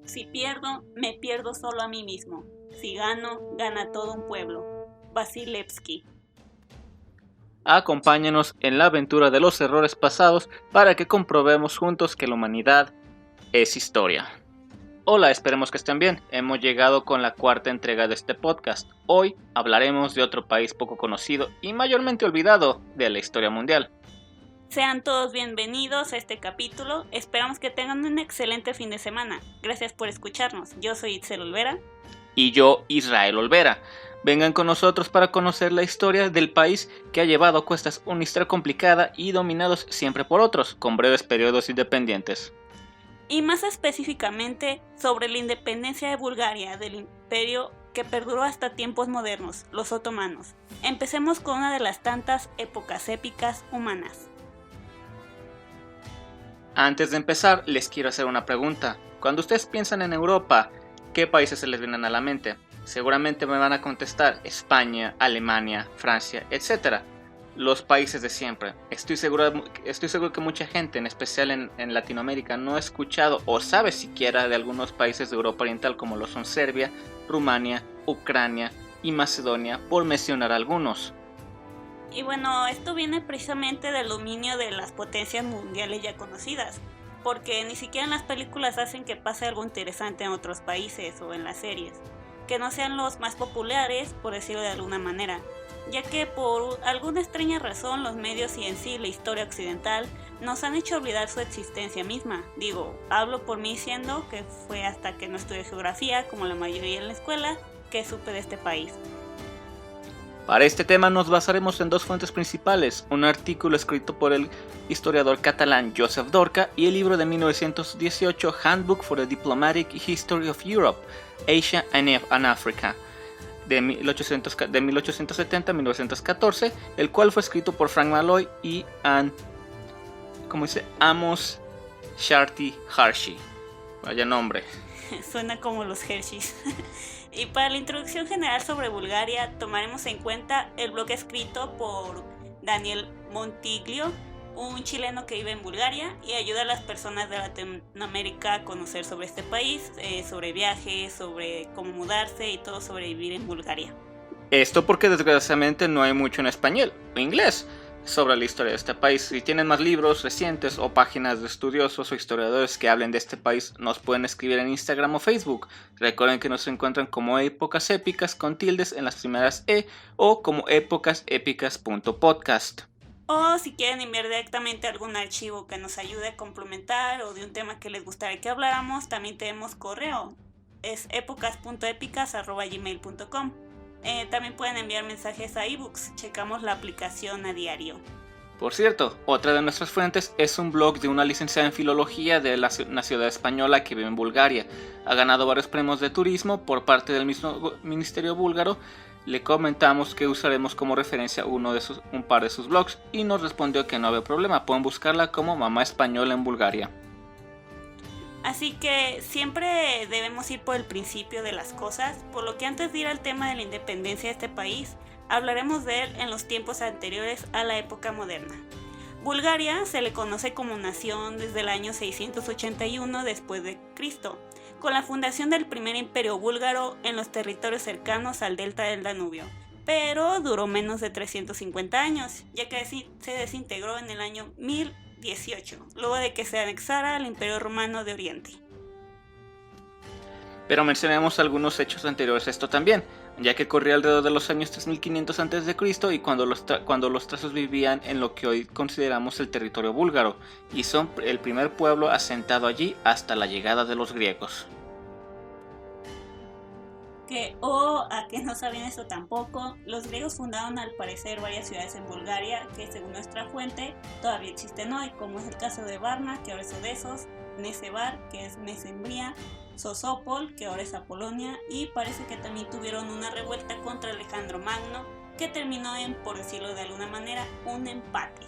Si pierdo, me pierdo solo a mí mismo. Si gano, gana todo un pueblo. Vasilevsky. Acompáñenos en la aventura de los errores pasados para que comprobemos juntos que la humanidad es historia. Hola, esperemos que estén bien. Hemos llegado con la cuarta entrega de este podcast. Hoy hablaremos de otro país poco conocido y mayormente olvidado de la historia mundial. Sean todos bienvenidos a este capítulo. Esperamos que tengan un excelente fin de semana. Gracias por escucharnos. Yo soy Itzel Olvera. Y yo, Israel Olvera. Vengan con nosotros para conocer la historia del país que ha llevado a cuestas una historia complicada y dominados siempre por otros, con breves periodos independientes. Y más específicamente sobre la independencia de Bulgaria del imperio que perduró hasta tiempos modernos, los otomanos. Empecemos con una de las tantas épocas épicas humanas. Antes de empezar, les quiero hacer una pregunta. Cuando ustedes piensan en Europa, ¿qué países se les vienen a la mente? Seguramente me van a contestar España, Alemania, Francia, etc. Los países de siempre. Estoy seguro que mucha gente, en especial en Latinoamérica, no ha escuchado o sabe siquiera de algunos países de Europa Oriental como lo son Serbia, Rumania, Ucrania y Macedonia, por mencionar algunos. Y bueno, esto viene precisamente del dominio de las potencias mundiales ya conocidas, porque ni siquiera en las películas hacen que pase algo interesante en otros países o en las series, que no sean los más populares, por decirlo de alguna manera, ya que por alguna extraña razón los medios y en sí la historia occidental nos han hecho olvidar su existencia misma. Digo, hablo por mí siendo que fue hasta que no estudié geografía, como la mayoría en la escuela, que supe de este país. Para este tema nos basaremos en dos fuentes principales, un artículo escrito por el historiador catalán Joseph Dorca y el libro de 1918 Handbook for the Diplomatic History of Europe, Asia and Africa, de 1870 a 1914, el cual fue escrito por Frank Malloy y Amos Sharty Hershey. Vaya nombre. Suena como los Hershey's. Y para la introducción general sobre Bulgaria tomaremos en cuenta el blog escrito por Daniel Montiglio, un chileno que vive en Bulgaria y ayuda a las personas de Latinoamérica a conocer sobre este país, sobre viajes, sobre cómo mudarse y todo sobre vivir en Bulgaria. Esto porque desgraciadamente no hay mucho en español o inglés sobre la historia de este país. Si tienen más libros recientes o páginas de estudiosos o historiadores que hablen de este país, nos pueden escribir en Instagram o Facebook. Recuerden que nos encuentran como Épocas Épicas con tildes en las primeras E o como épocasépicas.podcast. O si quieren enviar directamente algún archivo que nos ayude a complementar o de un tema que les gustaría que habláramos, también tenemos correo. Es epocas.epicas@gmail.com. También pueden enviar mensajes a ebooks, checamos la aplicación a diario. Por cierto, otra de nuestras fuentes es un blog de una licenciada en filología de una ciudad española que vive en Bulgaria. Ha ganado varios premios de turismo por parte del mismo ministerio búlgaro. Le comentamos que usaremos como referencia un par de sus blogs y nos respondió que no había problema, pueden buscarla como Mamá Española en Bulgaria. Así que siempre debemos ir por el principio de las cosas, por lo que antes de ir al tema de la independencia de este país, hablaremos de él en los tiempos anteriores a la época moderna. Bulgaria se le conoce como nación desde el año 681 después de Cristo, con la fundación del primer imperio búlgaro en los territorios cercanos al delta del Danubio, pero duró menos de 350 años, ya que se desintegró en el año 1018, luego de que se anexara al Imperio Romano de Oriente. Pero mencionemos algunos hechos anteriores a esto también, ya que corría alrededor de los años 3500 a.C. y cuando los trazos vivían en lo que hoy consideramos el territorio búlgaro, y son el primer pueblo asentado allí hasta la llegada de los griegos. A que no sabían eso tampoco, los griegos fundaron al parecer varias ciudades en Bulgaria que según nuestra fuente todavía existen hoy, como es el caso de Varna, que ahora es Odesos, Nesevar, que es Mesembría, Sosopol, que ahora es Apolonia, y parece que también tuvieron una revuelta contra Alejandro Magno, que terminó en, por decirlo de alguna manera, un empate.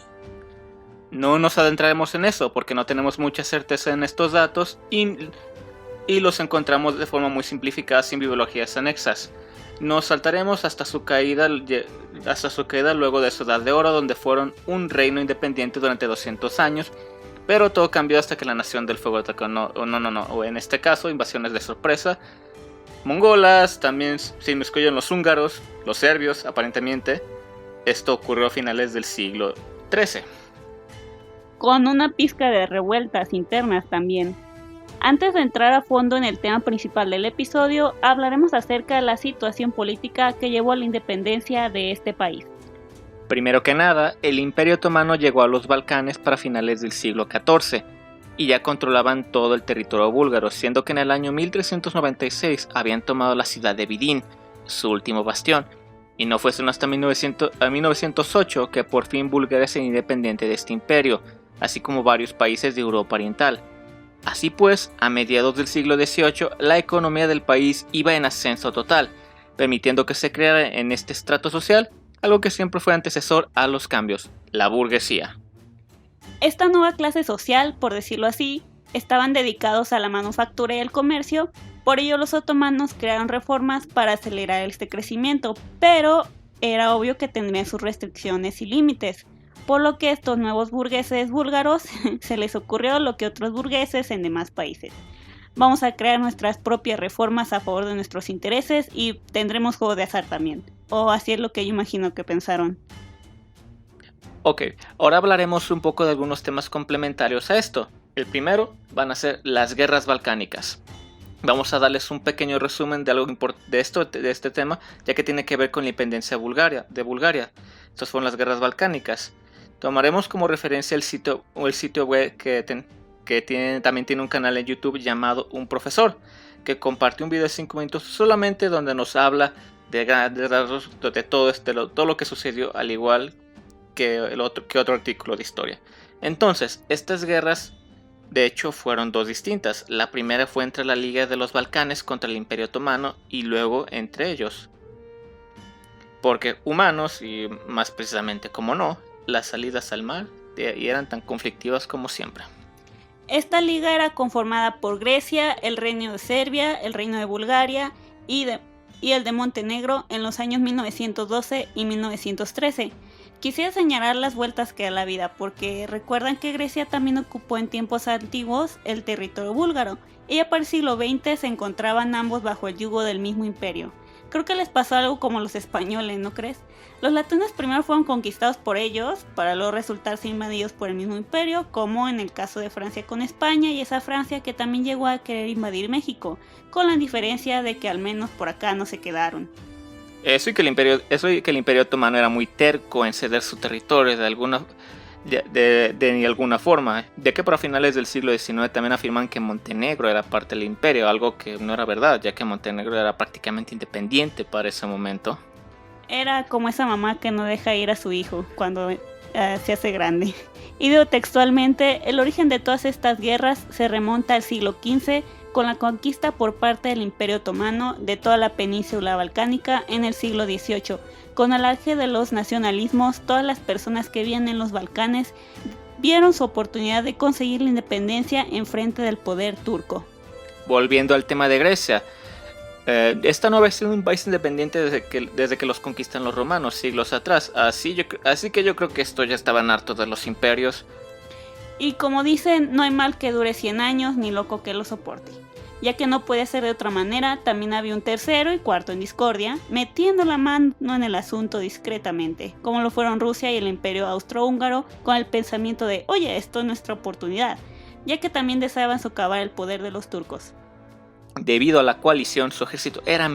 No nos adentraremos en eso porque no tenemos mucha certeza en estos datos y los encontramos de forma muy simplificada sin bibliografías anexas. Nos saltaremos hasta su caída luego de su Edad de Oro, donde fueron un reino independiente durante 200 años, pero todo cambió hasta que la Nación del Fuego atacó. O en este caso, invasiones de sorpresa mongolas, también se inmiscuyeron los húngaros, los serbios, aparentemente. Esto ocurrió a finales del siglo XIII. Con una pizca de revueltas internas también. Antes de entrar a fondo en el tema principal del episodio, hablaremos acerca de la situación política que llevó a la independencia de este país. Primero que nada, el Imperio Otomano llegó a los Balcanes para finales del siglo XIV y ya controlaban todo el territorio búlgaro, siendo que en el año 1396 habían tomado la ciudad de Vidin, su último bastión, y no fue sino hasta 1908 que por fin Bulgaria se independiente de este imperio, así como varios países de Europa Oriental. Así pues, a mediados del siglo XVIII, la economía del país iba en ascenso total, permitiendo que se creara en este estrato social algo que siempre fue antecesor a los cambios, la burguesía. Esta nueva clase social, por decirlo así, estaban dedicados a la manufactura y el comercio, por ello los otomanos crearon reformas para acelerar este crecimiento, pero era obvio que tendrían sus restricciones y límites. Por lo que estos nuevos burgueses búlgaros se les ocurrió lo que otros burgueses en demás países. Vamos a crear nuestras propias reformas a favor de nuestros intereses y tendremos juego de azar también. O así es lo que yo imagino que pensaron. Ok, ahora hablaremos un poco de algunos temas complementarios a esto. El primero van a ser las guerras balcánicas. Vamos a darles un pequeño resumen de este tema, ya que tiene que ver con la independencia de Bulgaria. Estas fueron las guerras balcánicas. Tomaremos como referencia el sitio web que también tiene un canal en YouTube llamado Un Profesor, que compartió un video de 5 minutos solamente donde nos habla de todo lo que sucedió, al igual que otro artículo de historia. Entonces, estas guerras de hecho fueron dos distintas. La primera fue entre la Liga de los Balcanes contra el Imperio Otomano y luego entre ellos. Porque humanos, y más precisamente como no, las salidas al mar eran tan conflictivas como siempre. Esta liga era conformada por Grecia, el Reino de Serbia, el Reino de Bulgaria y el de Montenegro en los años 1912 y 1913. Quisiera señalar las vueltas que da la vida, porque recuerdan que Grecia también ocupó en tiempos antiguos el territorio búlgaro, y ya para el siglo XX se encontraban ambos bajo el yugo del mismo imperio. Creo que les pasó algo como los españoles, ¿no crees? Los latinos primero fueron conquistados por ellos, para luego resultarse invadidos por el mismo imperio, como en el caso de Francia con España, y esa Francia que también llegó a querer invadir México, con la diferencia de que al menos por acá no se quedaron. Eso y que el imperio otomano era muy terco en ceder su territorio de alguna forma, ya que para finales del siglo XIX también afirman que Montenegro era parte del imperio, algo que no era verdad, ya que Montenegro era prácticamente independiente para ese momento. Era como esa mamá que no deja ir a su hijo cuando se hace grande. Y digo textualmente, el origen de todas estas guerras se remonta al siglo XV, con la conquista por parte del Imperio Otomano de toda la península balcánica en el siglo XVIII. Con el auge de los nacionalismos, todas las personas que vivían en los Balcanes vieron su oportunidad de conseguir la independencia en frente del poder turco. Volviendo al tema de Grecia, esta no había sido un país independiente desde que los conquistan los romanos siglos atrás, así que yo creo que estos ya estaban hartos de los imperios. Y como dicen, no hay mal que dure 100 años ni loco que lo soporte. Ya que no puede ser de otra manera, también había un tercero y cuarto en discordia, metiendo la mano en el asunto discretamente, como lo fueron Rusia y el Imperio Austrohúngaro, con el pensamiento de, oye, esto es nuestra oportunidad, ya que también deseaban socavar el poder de los turcos. Debido a la coalición, su ejército era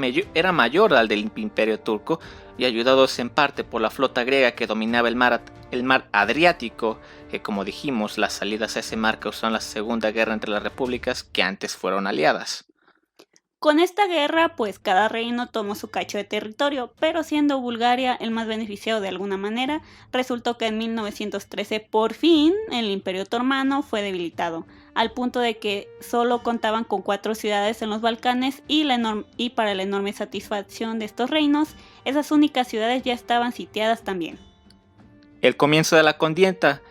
mayor al del Imperio turco, y ayudados en parte por la flota griega que dominaba el mar Adriático, que como dijimos, las salidas a ese mar causaron la segunda guerra entre las repúblicas que antes fueron aliadas. Con esta guerra, pues cada reino tomó su cacho de territorio, pero siendo Bulgaria el más beneficiado de alguna manera, resultó que en 1913 por fin el Imperio Otomano fue debilitado, al punto de que solo contaban con 4 ciudades en los Balcanes y para la enorme satisfacción de estos reinos, esas únicas ciudades ya estaban sitiadas también. El comienzo de la contienda,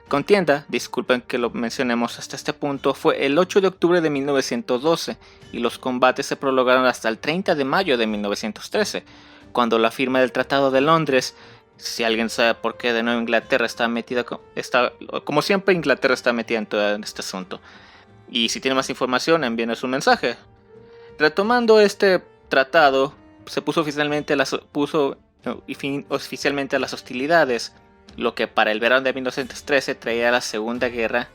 disculpen que lo mencionemos hasta este punto, fue el 8 de octubre de 1912 y los combates se prolongaron hasta el 30 de mayo de 1913, cuando la firma del Tratado de Londres Si alguien sabe por qué de nuevo Inglaterra está metida, como siempre Inglaterra está metida en todo este asunto. Y si tiene más información, envíenos un mensaje. Retomando este tratado, se puso oficialmente a las hostilidades, lo que para el verano de 1913 traía la Segunda Guerra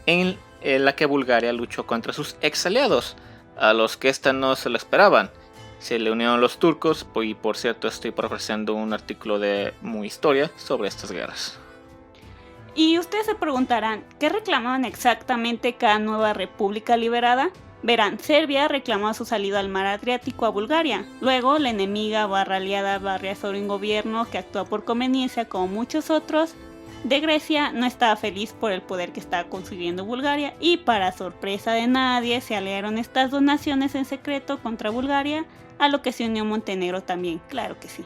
en la que Bulgaria luchó contra sus ex aliados, a los que esta no se lo esperaban. Se le unieron los turcos, y por cierto estoy ofreciendo un artículo de Muy Historia sobre estas guerras. Y ustedes se preguntarán, ¿qué reclamaban exactamente cada nueva república liberada? Verán, Serbia reclamaba su salida al mar Adriático a Bulgaria. Luego, la enemiga aliada sobre un gobierno que actúa por conveniencia como muchos otros de Grecia no estaba feliz por el poder que estaba consiguiendo Bulgaria y para sorpresa de nadie se aliaron estas dos naciones en secreto contra Bulgaria, a lo que se unió Montenegro también, claro que sí.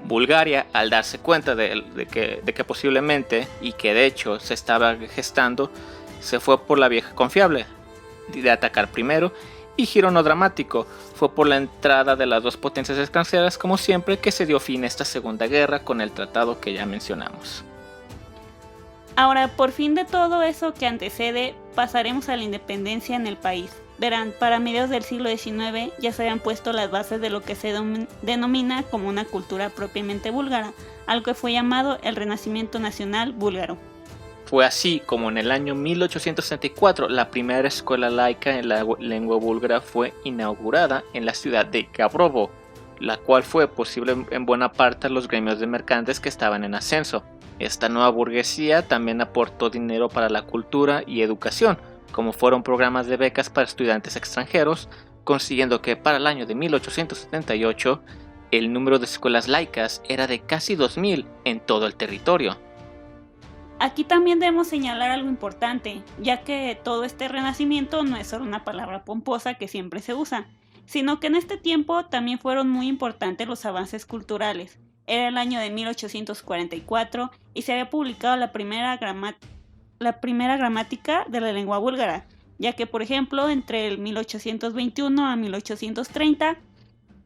Bulgaria, al darse cuenta de que posiblemente, y que de hecho se estaba gestando, se fue por la vieja confiable de atacar primero, y giro no dramático, fue por la entrada de las dos potencias extranjeras como siempre que se dio fin a esta segunda guerra con el tratado que ya mencionamos. Ahora, por fin de todo eso que antecede, pasaremos a la independencia en el país. Verán, para mediados del siglo XIX ya se habían puesto las bases de lo que se denomina como una cultura propiamente búlgara, algo que fue llamado el Renacimiento Nacional Búlgaro. Fue así como en el año 1864 la primera escuela laica en la lengua búlgara fue inaugurada en la ciudad de Gabrovo, la cual fue posible en buena parte a los gremios de mercantes que estaban en ascenso. Esta nueva burguesía también aportó dinero para la cultura y educación, como fueron programas de becas para estudiantes extranjeros, consiguiendo que para el año de 1878 el número de escuelas laicas era de casi 2000 en todo el territorio. Aquí también debemos señalar algo importante, ya que todo este renacimiento no es solo una palabra pomposa que siempre se usa, sino que en este tiempo también fueron muy importantes los avances culturales. Era el año de 1844 y se había publicado la primera gramática de la lengua búlgara, ya que por ejemplo entre el 1821 a 1830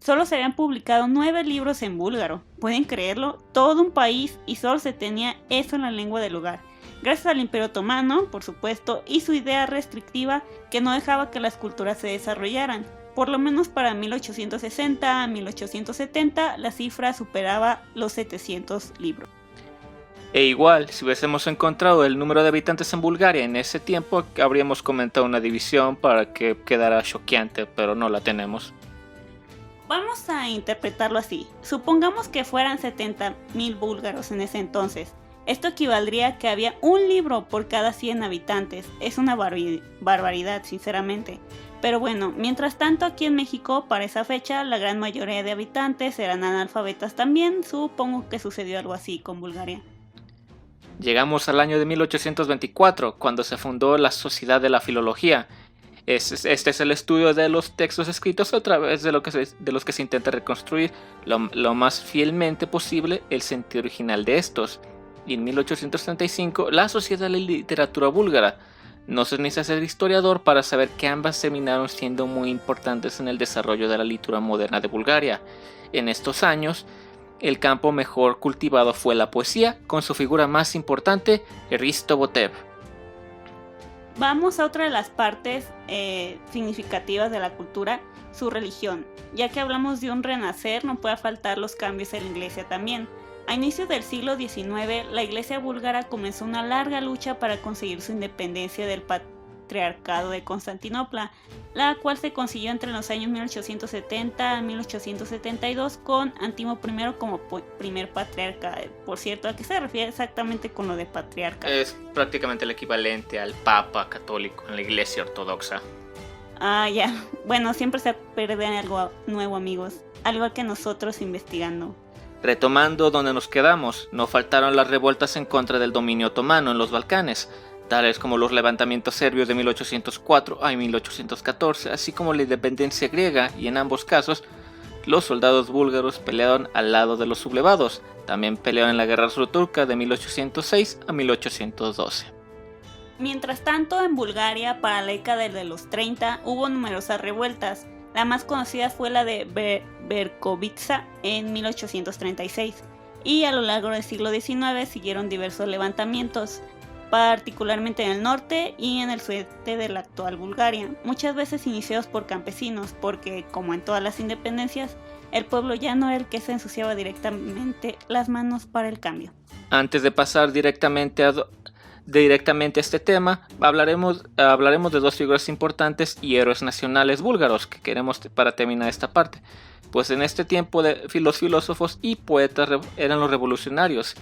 solo se habían publicado 9 libros en búlgaro. ¿Pueden creerlo? Todo un país y solo se tenía eso en la lengua del lugar. Gracias al Imperio Otomano, por supuesto, y su idea restrictiva que no dejaba que las culturas se desarrollaran. Por lo menos para 1860 a 1870 la cifra superaba los 700 libros. E igual, si hubiésemos encontrado el número de habitantes en Bulgaria en ese tiempo, habríamos comentado una división para que quedara choqueante, pero no la tenemos. Vamos a interpretarlo así. Supongamos que fueran 70.000 búlgaros en ese entonces. Esto equivaldría a que había un libro por cada 100 habitantes. Es una barbaridad, sinceramente. Pero bueno, mientras tanto aquí en México, para esa fecha, la gran mayoría de habitantes eran analfabetas también. Supongo que sucedió algo así con Bulgaria. Llegamos al año de 1824, cuando se fundó la Sociedad de la Filología. Este es el estudio de los textos escritos a través de los que se intenta reconstruir lo más fielmente posible el sentido original de estos. Y en 1835, la Sociedad de la Literatura Búlgara. No se necesita ser historiador para saber que ambas terminaron siendo muy importantes en el desarrollo de la literatura moderna de Bulgaria. En estos años, el campo mejor cultivado fue la poesía, con su figura más importante, Hristo Botev. Vamos a otra de las partes significativas de la cultura, su religión. Ya que hablamos de un renacer, no puede faltar los cambios en la iglesia también. A inicios del siglo XIX, la iglesia búlgara comenzó una larga lucha para conseguir su independencia del patriarcado de Constantinopla, la cual se consiguió entre los años 1870 a 1872 con Antimo I como primer patriarca. Por cierto, ¿a qué se refiere exactamente con lo de patriarca? Es prácticamente el equivalente al Papa católico en la iglesia ortodoxa. Ah, ya. Bueno, siempre se pierde algo nuevo, amigos. Al igual que nosotros investigando. Retomando donde nos quedamos, no faltaron las revueltas en contra del dominio otomano en los Balcanes, tales como los levantamientos serbios de 1804 a 1814, así como la independencia griega, y en ambos casos, los soldados búlgaros pelearon al lado de los sublevados. También pelearon en la guerra ruso-turca de 1806 a 1812. Mientras tanto, en Bulgaria, para la década de los 30, hubo numerosas revueltas. La más conocida fue la de Berkovitsa en 1836. y a lo largo del siglo XIX siguieron diversos levantamientos, particularmente en el norte y en el sudeste de la actual Bulgaria, muchas veces iniciados por campesinos, porque, como en todas las independencias, el pueblo ya no era el que se ensuciaba directamente las manos para el cambio. Antes de pasar directamente a este tema, hablaremos de dos figuras importantes y héroes nacionales búlgaros que queremos para terminar esta parte. Pues en este tiempo los filósofos y poetas eran los revolucionarios,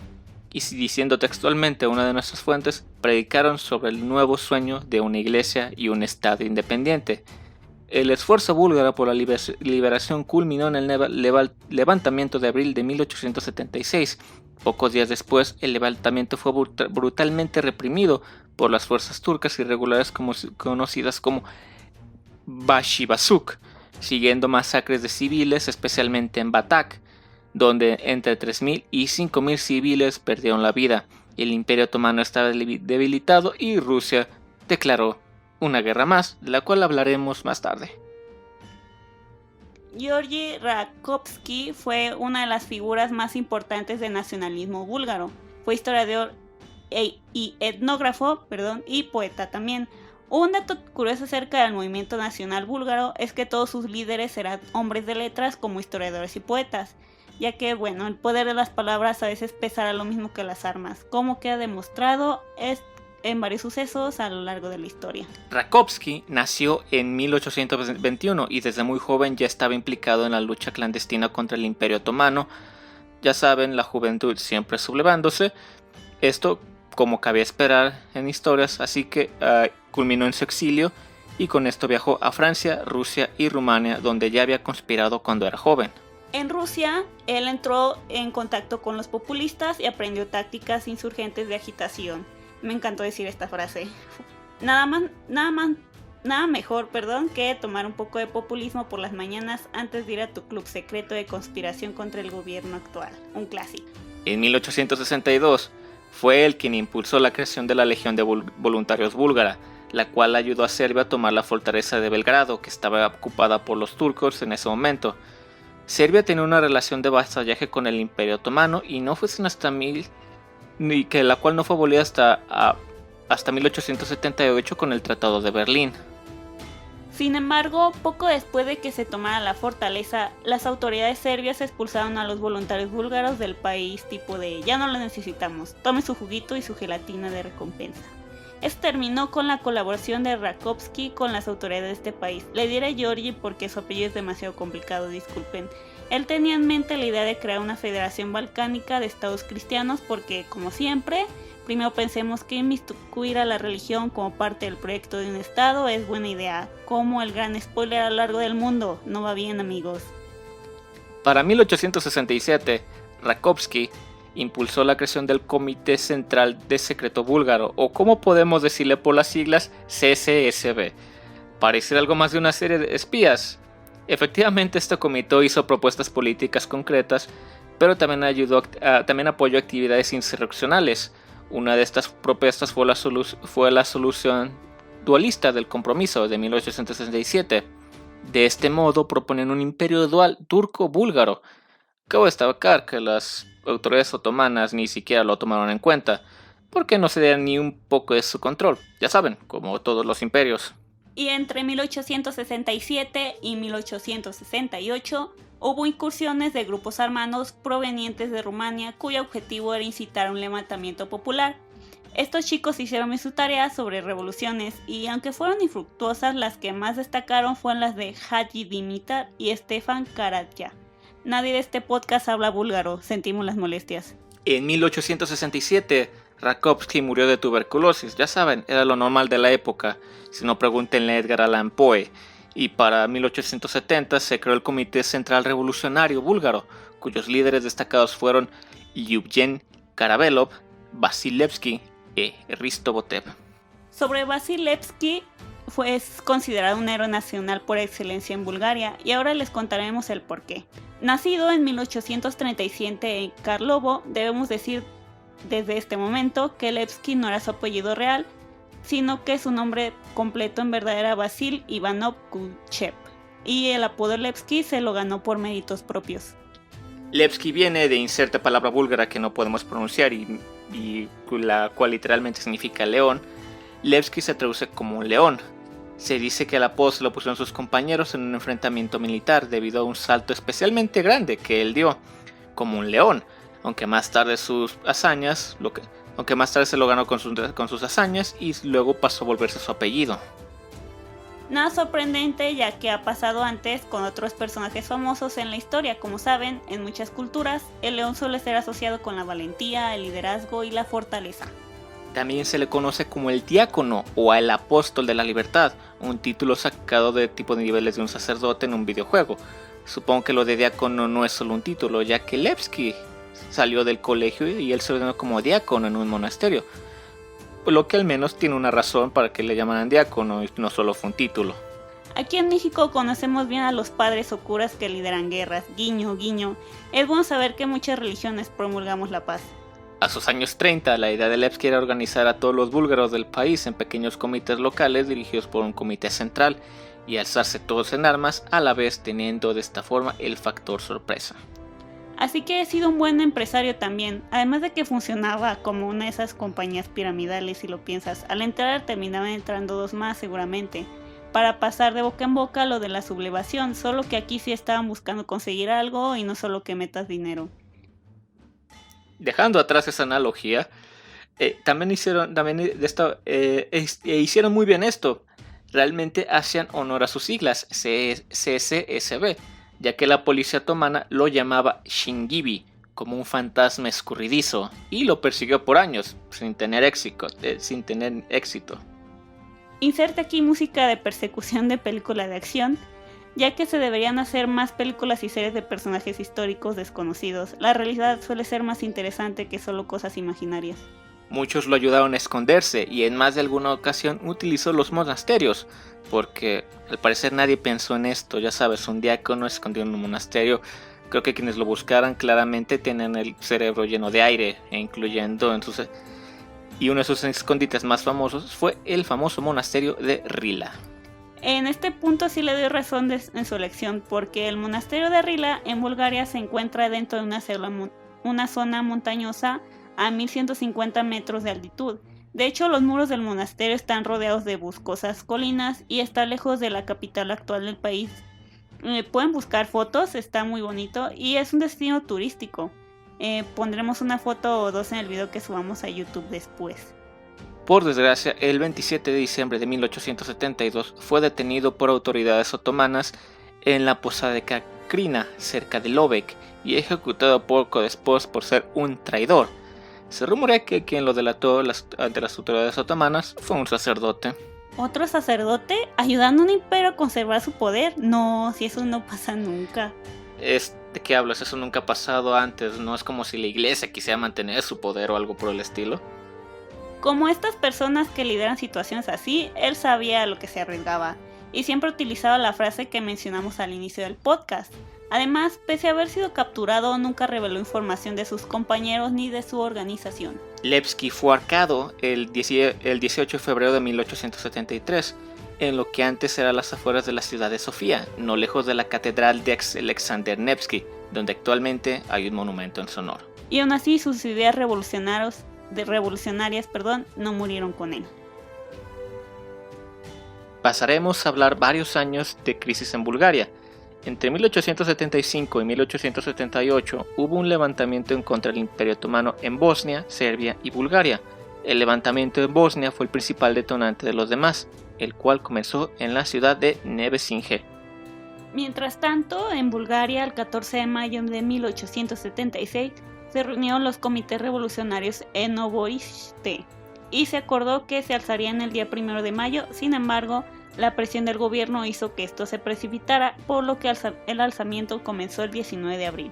y diciendo textualmente una de nuestras fuentes, predicaron sobre el nuevo sueño de una iglesia y un estado independiente. El esfuerzo búlgaro por la liberación culminó en el levantamiento de abril de 1876. Pocos días después, el levantamiento fue brutalmente reprimido por las fuerzas turcas irregulares conocidas como Başibazuk, siguiendo masacres de civiles, especialmente en Batak, donde entre 3.000 y 5.000 civiles perdieron la vida. El Imperio Otomano estaba debilitado y Rusia declaró una guerra más, de la cual hablaremos más tarde. Georgi Rakovsky fue una de las figuras más importantes del nacionalismo búlgaro. Fue historiador y etnógrafo, y poeta también. Un dato curioso acerca del movimiento nacional búlgaro es que todos sus líderes eran hombres de letras como historiadores y poetas, ya que, el poder de las palabras a veces pesará lo mismo que las armas, como queda demostrado en varios sucesos a lo largo de la historia. Rakovsky nació en 1821 y desde muy joven ya estaba implicado en la lucha clandestina contra el Imperio Otomano. Ya saben, la juventud siempre sublevándose. Esto, como cabía esperar en historias, así que culminó en su exilio y con esto viajó a Francia, Rusia y Rumania, donde ya había conspirado cuando era joven. En Rusia, él entró en contacto con los populistas y aprendió tácticas insurgentes de agitación. Me encantó decir esta frase. Nada mejor, que tomar un poco de populismo por las mañanas antes de ir a tu club secreto de conspiración contra el gobierno actual. Un clásico. En 1862 fue él quien impulsó la creación de la Legión de Voluntarios Búlgara, la cual ayudó a Serbia a tomar la fortaleza de Belgrado, que estaba ocupada por los turcos en ese momento. Serbia tenía una relación de vasallaje con el Imperio Otomano y no fue sino la cual no fue abolida hasta 1878 con el Tratado de Berlín. Sin embargo, poco después de que se tomara la fortaleza, las autoridades serbias expulsaron a los voluntarios búlgaros del país, tipo de ya no lo necesitamos, tome su juguito y su gelatina de recompensa. Esto terminó con la colaboración de Rakovsky con las autoridades de este país. Le diré Georgi porque su apellido es demasiado complicado, disculpen. Él tenía en mente la idea de crear una federación balcánica de estados cristianos porque, como siempre, primero pensemos que inmiscuir a la religión como parte del proyecto de un estado es buena idea. Como el gran spoiler a lo largo del mundo, no va bien, amigos. Para 1867, Rakovsky impulsó la creación del Comité Central de Secreto Búlgaro, o como podemos decirle por las siglas, CCSB. Parece algo más de una serie de espías. Efectivamente, este comité hizo propuestas políticas concretas, pero también apoyó actividades insurreccionales. Una de estas propuestas fue la solución dualista del compromiso de 1867. De este modo proponen un imperio dual turco-búlgaro. Cabe destacar que las autoridades otomanas ni siquiera lo tomaron en cuenta, porque no cedían ni un poco de su control, ya saben, como todos los imperios. Y entre 1867 y 1868 hubo incursiones de grupos armados provenientes de Rumania cuyo objetivo era incitar a un levantamiento popular. Estos chicos hicieron bien su tarea sobre revoluciones y aunque fueron infructuosas, las que más destacaron fueron las de Hagi Dimitar y Stefan Karadja. Nadie de este podcast habla búlgaro, sentimos las molestias. En 1867, Rakovsky murió de tuberculosis, ya saben, era lo normal de la época, si no pregúntenle a Edgar Allan Poe. Y para 1870 se creó el Comité Central Revolucionario Búlgaro, cuyos líderes destacados fueron Yevgeny Karabelov, Vasilevsky y Hristo Botev. Sobre Vasilevsky, fue considerado un héroe nacional por excelencia en Bulgaria y ahora les contaremos el porqué. Nacido en 1837 en Karlovo, debemos decir desde este momento que Levski no era su apellido real, sino que su nombre completo en verdad era Vasil Ivanov Kuchev, y el apodo Levski se lo ganó por méritos propios. Levski viene de inserte palabra búlgara que no podemos pronunciar y la cual literalmente significa león. Levski se traduce como león. Se dice que el apodo se lo pusieron sus compañeros en un enfrentamiento militar debido a un salto especialmente grande que él dio, como un león, aunque más tarde se lo ganó con sus hazañas y luego pasó a volverse su apellido. Nada sorprendente, ya que ha pasado antes con otros personajes famosos en la historia. Como saben, en muchas culturas, el león suele ser asociado con la valentía, el liderazgo y la fortaleza. También se le conoce como el diácono o el apóstol de la libertad, un título sacado de tipo de niveles de un sacerdote en un videojuego. Supongo que lo de diácono no es solo un título, ya que Levski salió del colegio y él se ordenó como diácono en un monasterio, por lo que al menos tiene una razón para que le llamaran diácono y no solo fue un título. Aquí en México conocemos bien a los padres o curas que lideran guerras, guiño, guiño. Es bueno saber que muchas religiones promulgamos la paz. A sus años 30, la idea de Levski era organizar a todos los búlgaros del país en pequeños comités locales dirigidos por un comité central y alzarse todos en armas, a la vez teniendo de esta forma el factor sorpresa. Así que he sido un buen empresario también, además de que funcionaba como una de esas compañías piramidales si lo piensas. Al entrar terminaban entrando dos más seguramente, para pasar de boca en boca lo de la sublevación, solo que aquí sí estaban buscando conseguir algo y no solo que metas dinero. Dejando atrás esa analogía, hicieron muy bien esto. Realmente hacían honor a sus siglas, CSSB, ya que la policía otomana lo llamaba Shingibi, como un fantasma escurridizo, y lo persiguió por años, sin tener éxito. Inserte aquí música de persecución de película de acción, ya que se deberían hacer más películas y series de personajes históricos desconocidos. La realidad suele ser más interesante que solo cosas imaginarias. Muchos lo ayudaron a esconderse y en más de alguna ocasión utilizó los monasterios, porque al parecer nadie pensó en esto. Ya sabes, un diácono escondido en un monasterio. Creo que quienes lo buscaran claramente tenían el cerebro lleno de aire, y uno de sus escondites más famosos fue el famoso monasterio de Rila. En este punto sí le doy razón en su elección, porque el monasterio de Rila en Bulgaria se encuentra dentro de una zona montañosa a 1150 metros de altitud. De hecho, los muros del monasterio están rodeados de boscosas colinas y está lejos de la capital actual del país. Pueden buscar fotos, está muy bonito y es un destino turístico. Pondremos una foto o dos en el video que subamos a YouTube después. Por desgracia, el 27 de diciembre de 1872 fue detenido por autoridades otomanas en la posada de Kakrina, cerca de Lovek, y ejecutado poco después por ser un traidor. Se rumorea que quien lo delató ante las autoridades otomanas fue un sacerdote. ¿Otro sacerdote? ¿Ayudando a un imperio a conservar su poder? No, si eso no pasa nunca. ¿De qué hablas? Eso nunca ha pasado antes, no es como si la iglesia quisiera mantener su poder o algo por el estilo. Como estas personas que lideran situaciones así, él sabía a lo que se arriesgaba y siempre utilizaba la frase que mencionamos al inicio del podcast. Además, pese a haber sido capturado, nunca reveló información de sus compañeros ni de su organización. Levski fue ahorcado el 18 de febrero de 1873, en lo que antes era las afueras de la ciudad de Sofía, no lejos de la catedral de Alexander Nevsky, donde actualmente hay un monumento en su honor. Y aún así, sus ideas revolucionarias no murieron con él. Pasaremos a hablar varios años de crisis en Bulgaria. Entre 1875 y 1878 hubo un levantamiento en contra del Imperio Otomano en Bosnia, Serbia y Bulgaria. El levantamiento en Bosnia fue el principal detonante de los demás, el cual comenzó en la ciudad de Nevesinje. Mientras tanto, en Bulgaria, el 14 de mayo de 1876, se reunieron los comités revolucionarios en Novoiste y se acordó que se alzarían el día 1 de mayo. Sin embargo, la presión del gobierno hizo que esto se precipitara, por lo que el alzamiento comenzó el 19 de abril.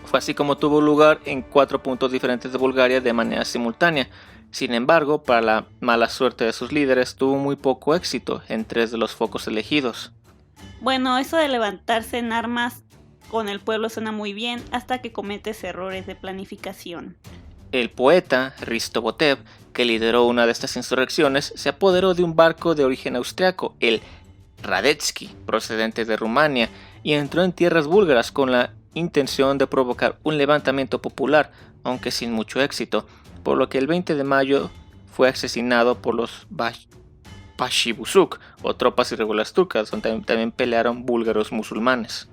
Fue así como tuvo lugar en 4 puntos diferentes de Bulgaria de manera simultánea. Sin embargo, para la mala suerte de sus líderes, tuvo muy poco éxito en 3 de los focos elegidos. Bueno, eso de levantarse en armas con el pueblo suena muy bien hasta que cometes errores de planificación. El poeta Hristo Botev, que lideró una de estas insurrecciones, se apoderó de un barco de origen austriaco, el Radetzky, procedente de Rumania, y entró en tierras búlgaras con la intención de provocar un levantamiento popular, aunque sin mucho éxito, por lo que el 20 de mayo fue asesinado por los Pashibusuk, o tropas irregulares turcas, donde también pelearon búlgaros musulmanes.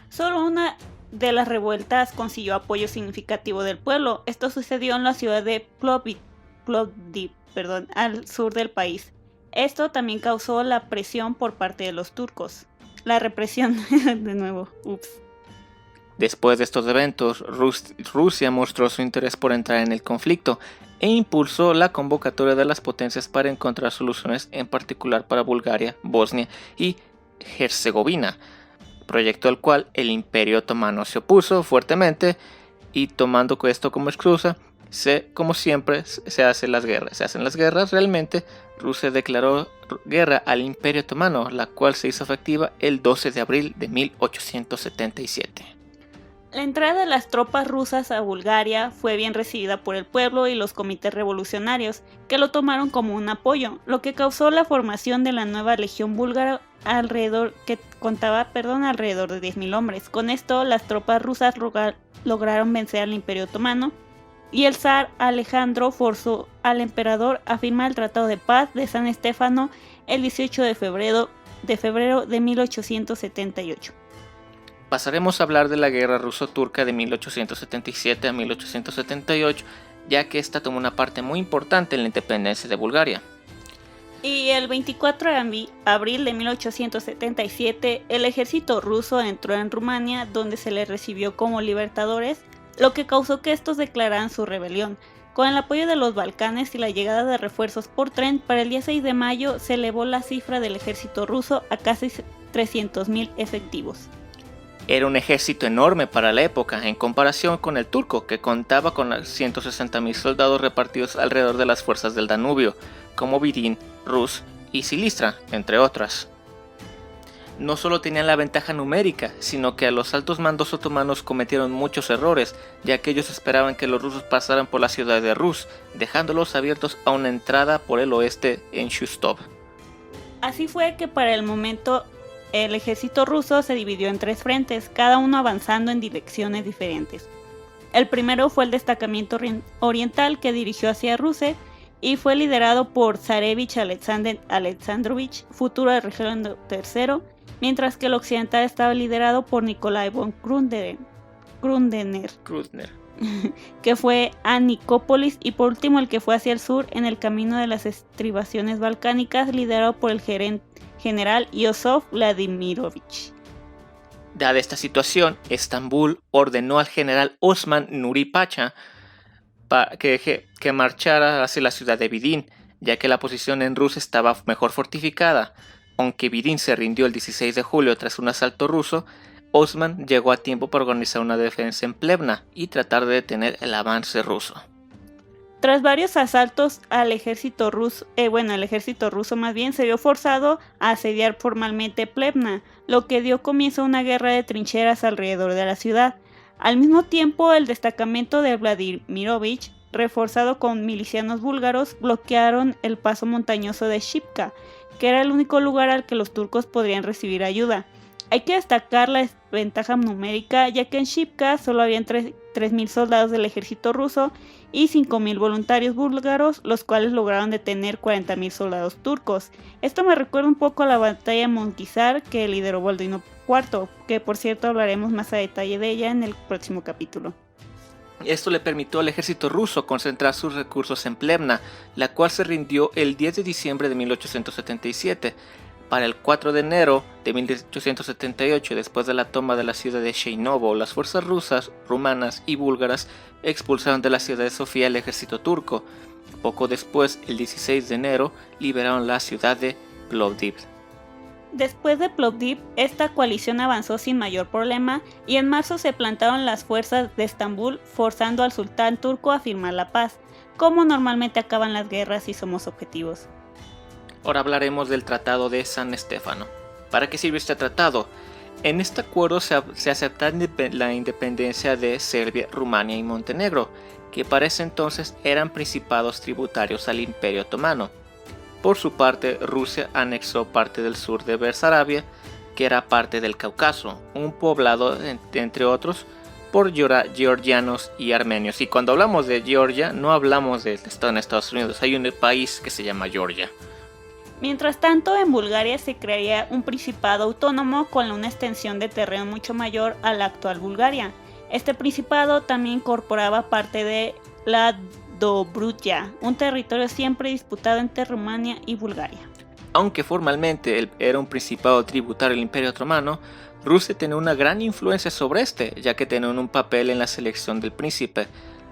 Solo una de las revueltas consiguió apoyo significativo del pueblo. Esto sucedió en la ciudad de Plovdiv, al sur del país. Esto también causó la presión por parte de los turcos. La represión, de nuevo, ups. Después de estos eventos, Rusia mostró su interés por entrar en el conflicto e impulsó la convocatoria de las potencias para encontrar soluciones, en particular para Bulgaria, Bosnia y Herzegovina, proyecto al cual el Imperio Otomano se opuso fuertemente, y tomando esto como excusa, como siempre se hacen las guerras. Realmente Rusia declaró guerra al Imperio Otomano, la cual se hizo efectiva el 12 de abril de 1877. La entrada de las tropas rusas a Bulgaria fue bien recibida por el pueblo y los comités revolucionarios, que lo tomaron como un apoyo, lo que causó la formación de la nueva legión búlgara que contaba alrededor de 10.000 hombres. Con esto, las tropas rusas lograron vencer al Imperio Otomano, y el zar Alejandro forzó al emperador a firmar el Tratado de Paz de San Stefano el 18 de febrero de 1878. Pasaremos a hablar de la guerra ruso-turca de 1877 a 1878, ya que esta tomó una parte muy importante en la independencia de Bulgaria. Y el 24 de abril de 1877, el ejército ruso entró en Rumania, donde se les recibió como libertadores, lo que causó que estos declararan su rebelión. Con el apoyo de los Balcanes y la llegada de refuerzos por tren, para el día 6 de mayo se elevó la cifra del ejército ruso a casi 300.000 efectivos. Era un ejército enorme para la época, en comparación con el turco, que contaba con 160.000 soldados repartidos alrededor de las fuerzas del Danubio, como Vidin, Rus y Silistra, entre otras. No solo tenían la ventaja numérica, sino que a los altos mandos otomanos cometieron muchos errores, ya que ellos esperaban que los rusos pasaran por la ciudad de Rus, dejándolos abiertos a una entrada por el oeste en Shustov. Así fue que para el momento el ejército ruso se dividió en 3 frentes, cada uno avanzando en direcciones diferentes. El primero fue el destacamento oriental, que dirigió hacia Rusia y fue liderado por Zarevich Alexandrovich, futuro Regente III, mientras que el occidental estaba liderado por Nikolai von Grundener, que fue a Nicópolis, y por último el que fue hacia el sur en el camino de las estribaciones balcánicas, liderado por el general Yosef Vladimirovich. Dada esta situación, Estambul ordenó al general Osman Nuri Pacha que marchara hacia la ciudad de Vidin, ya que la posición en Rusia estaba mejor fortificada. Aunque Vidin se rindió el 16 de julio tras un asalto ruso, Osman llegó a tiempo para organizar una defensa en Plevna y tratar de detener el avance ruso. Tras varios asaltos al ejército ruso, el ejército ruso más bien se vio forzado a asediar formalmente Plevna, lo que dio comienzo a una guerra de trincheras alrededor de la ciudad. Al mismo tiempo, el destacamento de Vladimirovich, reforzado con milicianos búlgaros, bloquearon el paso montañoso de Shipka, que era el único lugar al que los turcos podrían recibir ayuda. Hay que destacar la desventaja numérica, ya que en Shipka solo habían 3.000 soldados del ejército ruso y 5.000 voluntarios búlgaros, los cuales lograron detener 40.000 soldados turcos. Esto me recuerda un poco a la batalla de Montizar que lideró Balduino IV, que por cierto hablaremos más a detalle de ella en el próximo capítulo. Esto le permitió al ejército ruso concentrar sus recursos en Plevna, la cual se rindió el 10 de diciembre de 1877. Para el 4 de enero de 1878, después de la toma de la ciudad de Sheinovo, las fuerzas rusas, rumanas y búlgaras expulsaron de la ciudad de Sofía el ejército turco. Poco después, el 16 de enero, liberaron la ciudad de Plovdiv. Después de Plovdiv, esta coalición avanzó sin mayor problema y en marzo se plantaron las fuerzas de Estambul, forzando al sultán turco a firmar la paz, como normalmente acaban las guerras y somos objetivos. Ahora hablaremos del Tratado de San Stefano. ¿Para qué sirve este tratado? En este acuerdo se acepta la independencia de Serbia, Rumania y Montenegro, que para ese entonces eran principados tributarios al Imperio Otomano. Por su parte, Rusia anexó parte del sur de Besarabia, que era parte del Cáucaso, un poblado, entre otros, por georgianos y armenios. Y cuando hablamos de Georgia, no hablamos del estado en Estados Unidos, hay un país que se llama Georgia. Mientras tanto, en Bulgaria se crearía un principado autónomo con una extensión de terreno mucho mayor a la actual Bulgaria. Este principado también incorporaba parte de la Dobruja, un territorio siempre disputado entre Rumania y Bulgaria. Aunque formalmente era un principado tributario del Imperio Otomano, Rusia tenía una gran influencia sobre este, ya que tenía un papel en la selección del príncipe.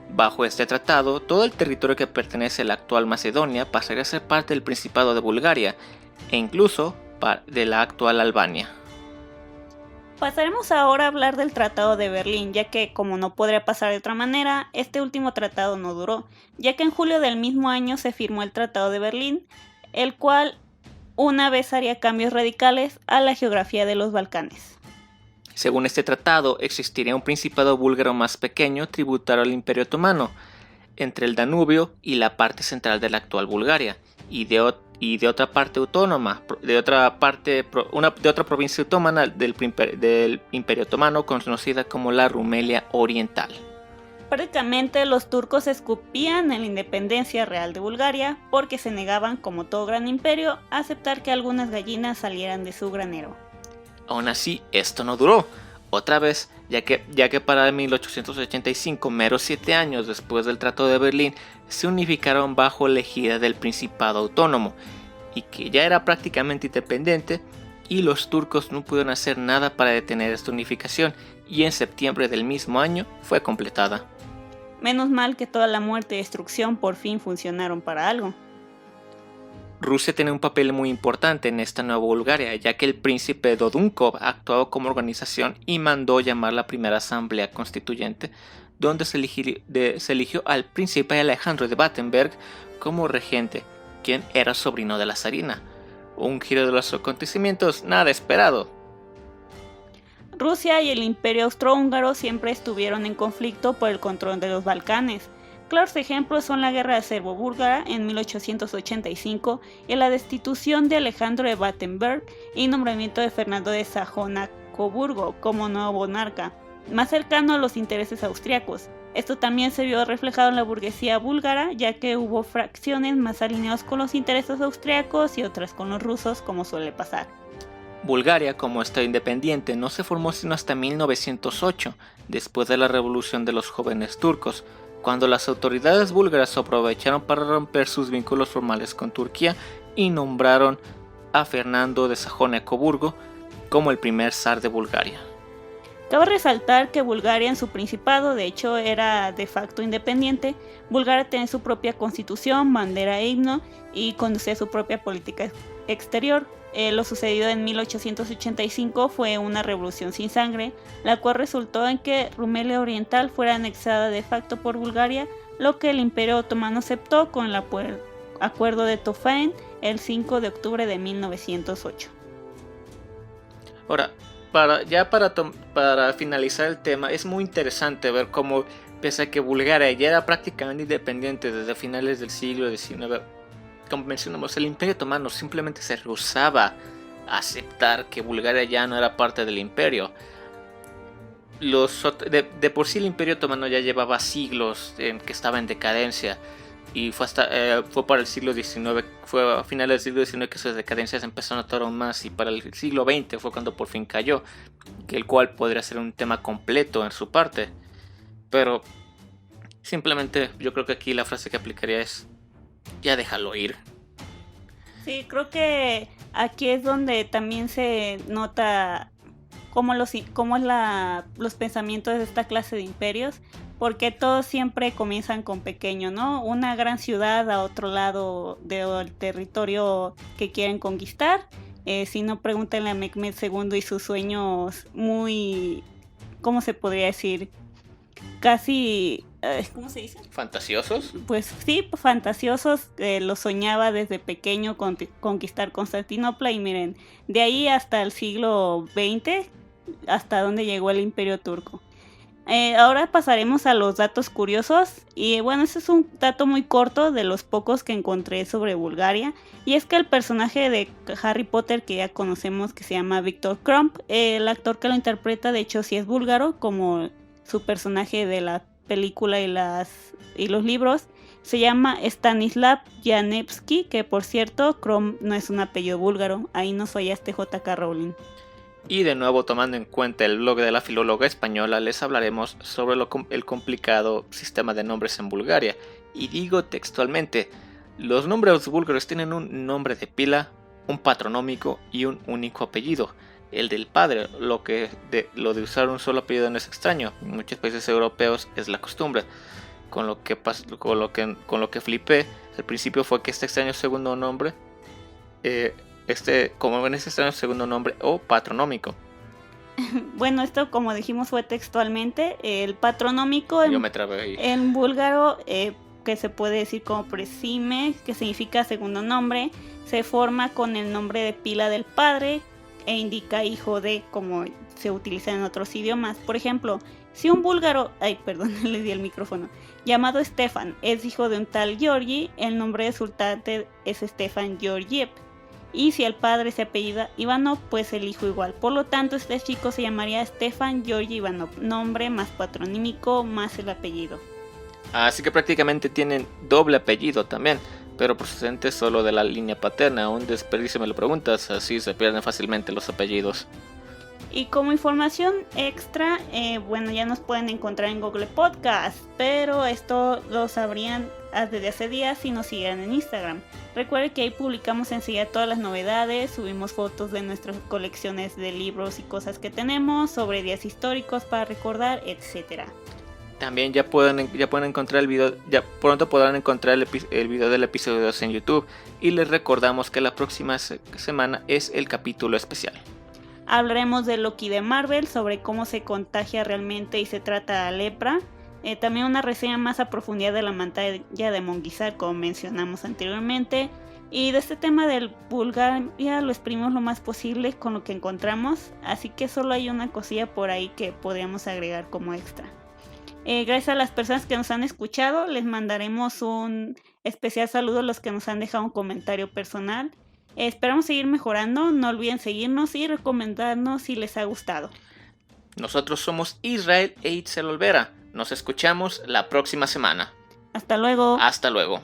Bajo este tratado, todo el territorio que pertenece a la actual Macedonia pasaría a ser parte del Principado de Bulgaria, e incluso de la actual Albania. Pasaremos ahora a hablar del Tratado de Berlín, ya que, como no podría pasar de otra manera, este último tratado no duró, ya que en julio del mismo año se firmó el Tratado de Berlín, el cual una vez haría cambios radicales a la geografía de los Balcanes. Según este tratado, existiría un principado búlgaro más pequeño tributario al Imperio Otomano, entre el Danubio y la parte central de la actual Bulgaria, y de otra parte autónoma, de otra provincia otomana del Imperio Otomano, conocida como la Rumelia Oriental. Prácticamente los turcos escupían en la independencia real de Bulgaria porque se negaban, como todo gran imperio, a aceptar que algunas gallinas salieran de su granero. Aún así, esto no duró, otra vez, ya que para 1885, meros 7 años después del Tratado de Berlín, se unificaron bajo la égida del Principado Autónomo, y que ya era prácticamente independiente, y los turcos no pudieron hacer nada para detener esta unificación, y en septiembre del mismo año fue completada. Menos mal que toda la muerte y destrucción por fin funcionaron para algo. Rusia tenía un papel muy importante en esta nueva Bulgaria, ya que el príncipe Dodunkov actuaba como organización y mandó llamar la primera asamblea constituyente, donde se eligió al príncipe Alejandro de Battenberg como regente, quien era sobrino de la zarina. Un giro de los acontecimientos nada esperado. Rusia y el Imperio Austrohúngaro siempre estuvieron en conflicto por el control de los Balcanes. Claros ejemplos son la guerra serbo-búlgara en 1885 y la destitución de Alejandro de Battenberg y nombramiento de Fernando de Sajona-Coburgo como nuevo monarca, más cercano a los intereses austriacos. Esto también se vio reflejado en la burguesía búlgara, ya que hubo fracciones más alineadas con los intereses austriacos y otras con los rusos, como suele pasar. Bulgaria, como estado independiente, no se formó sino hasta 1908, después de la revolución de los jóvenes turcos, cuando las autoridades búlgaras aprovecharon para romper sus vínculos formales con Turquía y nombraron a Fernando de Sajonia-Coburgo como el primer zar de Bulgaria. Cabe resaltar que Bulgaria en su principado, de hecho, era de facto independiente. Bulgaria tenía su propia constitución, bandera e himno y conducía su propia política exterior. Lo sucedido en 1885 fue una revolución sin sangre, la cual resultó en que Rumelia Oriental fuera anexada de facto por Bulgaria, lo que el Imperio Otomano aceptó con el Acuerdo de Tofaen el 5 de octubre de 1908. Ahora, para finalizar el tema, es muy interesante ver cómo, pese a que Bulgaria ya era prácticamente independiente desde finales del siglo XIX, como mencionamos, el Imperio Otomano simplemente se rehusaba a aceptar que Bulgaria ya no era parte del imperio. De por sí el Imperio Otomano ya llevaba siglos en que estaba en decadencia, y fue para el siglo XIX, fue a finales del siglo XIX que sus decadencias empezaron a notar aún más, y para el siglo XX fue cuando por fin cayó, que el cual podría ser un tema completo en su parte. Pero simplemente yo creo que aquí la frase que aplicaría es: ya déjalo ir. Sí, creo que aquí es donde también se nota cómo los pensamientos de esta clase de imperios, porque todos siempre comienzan con pequeño, ¿no? Una gran ciudad a otro lado del territorio que quieren conquistar. Si no, pregúntenle a Mehmed II y sus sueños muy, ¿cómo se podría decir? Casi, ¿cómo se dice? ¿Fantasiosos? Pues sí, fantasiosos. Lo soñaba desde pequeño conquistar Constantinopla, y miren, de ahí hasta el siglo XX, hasta donde llegó el Imperio Turco. Ahora pasaremos a los datos curiosos y bueno, este es un dato muy corto de los pocos que encontré sobre Bulgaria y es que el personaje de Harry Potter que ya conocemos que se llama Viktor Krum, el actor que lo interpreta de hecho sí es búlgaro como su personaje de la película y los libros, se llama Stanislav Janevski, que por cierto Krum no es un apellido búlgaro, ahí nos fallaste J.K. Rowling. Y de nuevo, tomando en cuenta el blog de la filóloga española, les hablaremos sobre el complicado sistema de nombres en Bulgaria. Y digo textualmente, los nombres búlgaros tienen un nombre de pila, un patronómico y un único apellido. El del padre, lo de usar un solo apellido no es extraño, en muchos países europeos es la costumbre. Con lo que flipé al principio fue que este extraño segundo nombre... como en ese extraño segundo nombre o patronómico. Bueno, esto como dijimos fue textualmente, el patronómico Yo me trabé ahí. En búlgaro, que se puede decir como presime, que significa segundo nombre, se forma con el nombre de pila del padre e indica hijo de, como se utiliza en otros idiomas. Por ejemplo, si un búlgaro, le di el micrófono, llamado Stefan es hijo de un tal Georgi, el nombre resultante es Stefan Georgiev. Y si el padre se apellida Ivanov, pues el hijo igual. Por lo tanto, este chico se llamaría Stefan Georgi Ivanov. Nombre más patronímico más el apellido. Así que prácticamente tienen doble apellido también, pero procedente solo de la línea paterna. Un desperdicio me lo preguntas, así se pierden fácilmente los apellidos. Y como información extra, ya nos pueden encontrar en Google Podcast, pero esto lo sabrían desde hace días si nos siguen en Instagram. Recuerden que ahí publicamos enseguida todas las novedades, subimos fotos de nuestras colecciones de libros y cosas que tenemos, sobre días históricos para recordar, etc. También ya pueden encontrar el video, ya pronto podrán encontrar el video del episodio 2 en YouTube, y les recordamos que la próxima semana es el capítulo especial. Hablaremos de Loki de Marvel, sobre cómo se contagia realmente y se trata la lepra. También una reseña más a profundidad de la pantalla de Monguizar, como mencionamos anteriormente. Y de este tema del Bulgaria lo exprimimos lo más posible con lo que encontramos. Así que solo hay una cosilla por ahí que podríamos agregar como extra. Gracias a las personas que nos han escuchado, les mandaremos un especial saludo a los que nos han dejado un comentario personal. Esperamos seguir mejorando, no olviden seguirnos y recomendarnos si les ha gustado. Nosotros somos Israel e Itzel Olvera. Nos escuchamos la próxima semana. Hasta luego. Hasta luego.